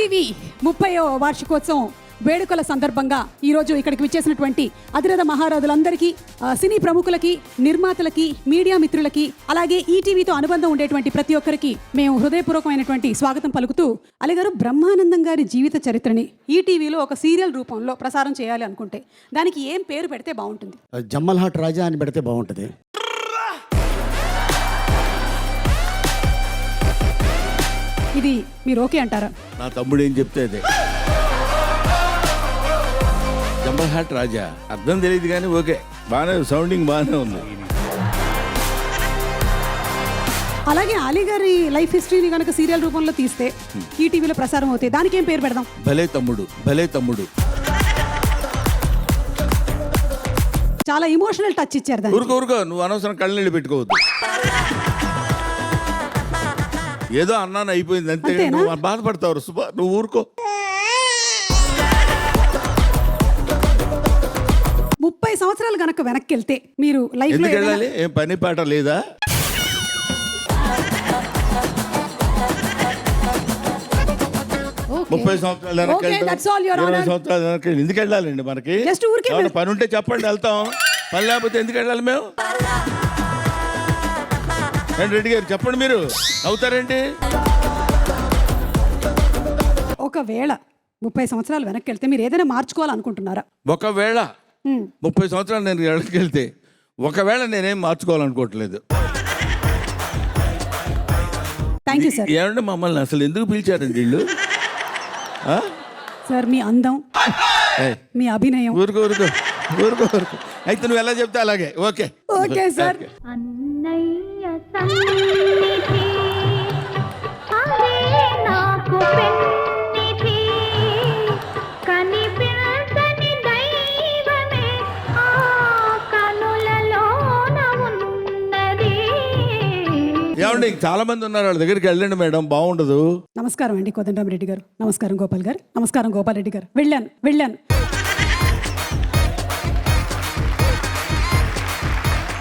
ETV 30వ వార్షికోత్సవం వేడుకల సందర్భంగా ఈరోజు ఇక్కడికి విచ్చేసినటువంటి అధిరథ మహారాజులందరికీ, సినీ ప్రముఖులకి, నిర్మాతలకి, మీడియా మిత్రులకి, అలాగే ఈటీవీతో అనుబంధం ఉండేటువంటి ప్రతి ఒక్కరికి మేము హృదయపూర్వకమైనటువంటి స్వాగతం పలుకుతూ, అలీగారు బ్రహ్మానందం గారి జీవిత చరిత్రని ఈటీవీలో ఒక సీరియల్ రూపంలో ప్రసారం చేయాలి అనుకుంటే దానికి ఏం పేరు పెడితే బాగుంటుంది? జమ్మల్ హాట్ రాజా అని పెడితే బాగుంటుంది. ఇది మీరు ఓకే అంటారా? నా తమ్ముడు ఏం చెప్తే అదే. జమ్మల్ హాట్ రాజా అర్థం తెలియదు కానీ ఓకే, బాగానే సౌండింగ్ బాగానే ఉంది. అలాగే అలీ గారి లైఫ్ హిస్టరీని కనుక సీరియల్ రూపంలో తీస్తే ఈటీవీలో ప్రసారం అవుతాయి, దానికి ఏం పేరు పెడదాం? భలే తమ్ముడు, భలే తమ్ముడు. చాలా ఇమోషనల్ టచ్ ఇచ్చారు దాన్ని. ఊరుకో నువ్వు అనవసరం కళ్ళనీళ్ళు పెట్టుకోవద్దు. ఏదో అన్నాను అయిపోయింది అంతే, నువ్వు బాధపడతావు సుబ్బా, నువ్వు ఊరుకో. 30 సంవత్సరాలు గనక వెనక్కి వెళ్తే మీరు లైఫ్ ఎందుకు వెళ్ళాలి? ఏం పని పాట లేదా? ముప్పై సంవత్సరాలు వెనక్కి ఎందుకు వెళ్ళాలండి? మనకి పని ఉంటే చెప్పండి, వెళ్తాం. పని లేకపోతే ఎందుకు వెళ్ళాలి మేము? రెడ్డి గారు చెప్పండి, మీరు అవుతారేంటి? ఒకవేళ 30 సంవత్సరాలు వెనక్కి వెళ్తే మీరు ఏదైనా మార్చుకోవాలనుకుంటున్నారా? ఒకవేళ 30 సంవత్సరాలు నేను వెనక్కి వెళ్తే ఒకవేళ నేనేం మార్చుకోవాలనుకోవట్లేదు. Thank you sir. ఏమంటే మమ్మల్ని అసలు ఎందుకు పిలిచారండి వీళ్ళు? సార్ మీ అందం, మీ అభినయం. ఊరుకో అయితే నువ్వు ఎలా చెప్తే అలాగే. Okay okay sir. అన్నయ్య సన్నిధి అదే నాకు పెన్నిధి, కనిపించని దైవమే ఆ కనులలోన ఉన్నది. ఏమండి చాలా మంది ఉన్నారు, వాళ్ళ దగ్గరికి వెళ్ళండి మేడం, బాగుండదు. నమస్కారం అండి కోదండరామిరెడ్డి గారు. నమస్కారం గోపాల్ గారు. నమస్కారం గోపాల్ రెడ్డి గారు. వెళ్ళాను